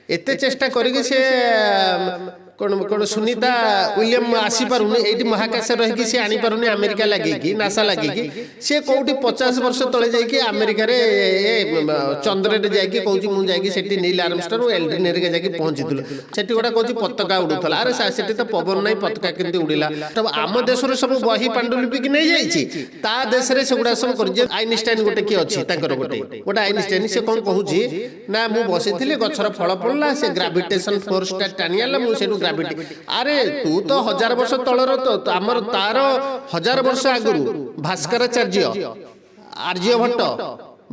एते चेष्टा करिक से कौन सुनीता विलियम आसीपारुनी ये महाकाश रहीकि सी आनीपारुनी अमेरिका लगे नासा लगे सी कौटी 50 वर्ष तले जाकि अमेरिका रे चंद्र जाकि कहूँ मुझे नील आर्मस्ट्रॉन्ग एल्ड्रिन हेरिका जाकि पहुँचीलु से गोटा कहूँ पताका उड़ूला अरे से तो पवन नहीं पताका केमती उड़ीला तब आम देश सब बही पांडुलिपि की नहीं जाइए देश में सेगुड़ा सब कर आइनस्टाइन गोटे किए अच्छी गोटे गोटे आइनस्टाइन से कौन कहूँ ना मुझे बसई गचर फल पड़ा से ग्राविटेशन फोर्सटा टाणीला मुझे ग्राविटी अरे तू तो 1000 वर्ष तलर तो आमर तार 1000 वर्ष आगु भास्कराचार्य आर्यभट्ट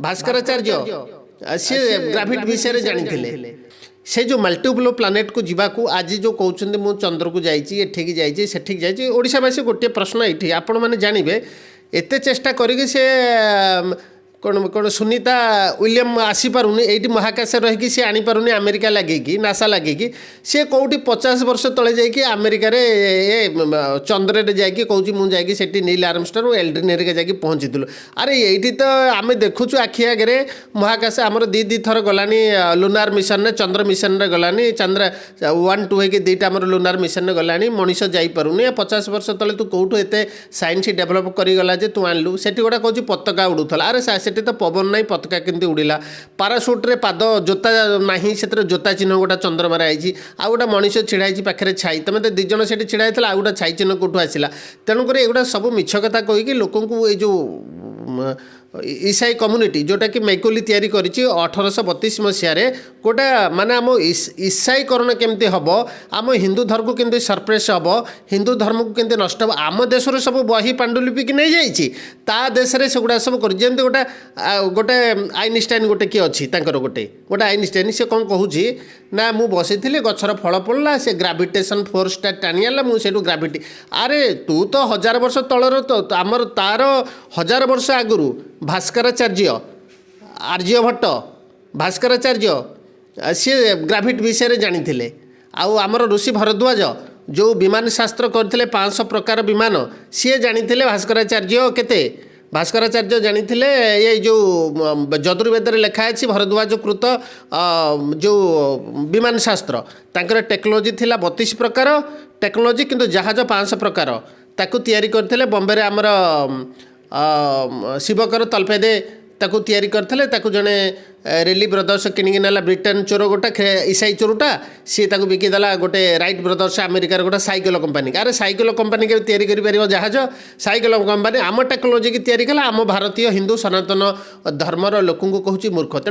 भास्कराचार्य सी ग्राविटी विषय जानी से जो मल्टीपल प्लानेट को जीवाकू आज जो कहते मु चंद्र को जाइए सेठिक जाइए ओडिशावासी गोटे प्रश्न ये आपण मैंने जानवे एते चेष्टा करिक से कौन सुनीता विलियम आसीपारुनी ये महाकाश रहीकि सी आनीपारुनी अमेरिका लगे नासा लगे सी कौटी 50 वर्ष तले जाकि अमेरिका रे चंद्र जाकि कहूँ मुझे नील आर्मस्ट्रॉन्ग एल्ड्रिन हेरिका जाकि पहुँचीलु अरे ये तो आम देखुचु आखि आगे महाकाश आमर दी थर गलानी लुनार मिशन चंद्र मिशन रे गलानी चंद्र 1 2 होगी दुईटा आम लुनार मिशन रे गलानी मनीष जापारुनी 50 वर्ष तले तू कौटू एत साइंस डेभलप करगला जे तू आणलु से गोटा कहूँ पताका उड़ूला अरे तो पवन नहीं पताका केमती उड़ीला पाराशूट्रे पाद जोता नहीं से जोता चिन्ह गोटा चंद्रमा आई आ गोटा मनीष छिड़ाई पाखे छाई तुम तो दिज से छिड़ा होता आ गोटा छाई चिन्ह कौटू आसला तेणुक एगुड़ा सब मिछ कथा कहीकि लोक ये जो ईसाई कम्युनिटी जोटा कि मैकोली तैयारी करिछि 1832 मसीह गोटा माने आम ईसाईकरण केमती हम आम हिंदू धर्म को केमती सरप्रेस हम हिंदू धर्म को केमती नष्ट हम आम देश सब बही पांडुलिपि की नहीं जाइए ता देश में सेगुड़ा सब कर गोटे गोटे आइनस्टाइन गोटे किए अच्छी गोटे गोटे आइनस्टाइन से कौन कहूँ ना मुझे बसई गचर फल पड़ा से ग्राविटेशन फोर्सटा टाणीला मुझे ग्राविटी अरे तू तो 1000 वर्ष तलर तो आमर तार 1000 वर्ष आगु भास्कराचार्य आर्यभट्ट भास्कराचार्य सी ग्राविटी विषय जानी आमर ऋषि भरद्वाज जो विमान शास्त्र करते 500 प्रकार विमान सी जानी भास्कराचार्य केते भास्कराचार्य जानी ये जो यजुर्वेद लिखाई भरद्वाज कृत जो विमान शास्त्र तांकर टेक्नोलोजी थिला 32 प्रकार टेक्नोलोजी किंतु जहाज 500 प्रकार ताकू तैयारी करथिले बॉम्बे रे हमर शिवकर तलपेदे ताकू तैयारी करथिले ताकू जने रेली ब्रदर्स किनिक नाला ब्रिटेन चोर गोटा ईसाई चोरटा सी ताकू बिकिदेला गोटे राइट ब्रदर्स अमेरिकार गोटे साइकेल कंपानी अरे साइकेल कंपानी के तैयारी कर जहाज साइकेल कंपानी आम टेक्नोलोजी की तैयारी कला आम भारतीय हिंदू सनातन धर्मर लोक कहूँ मूर्ख।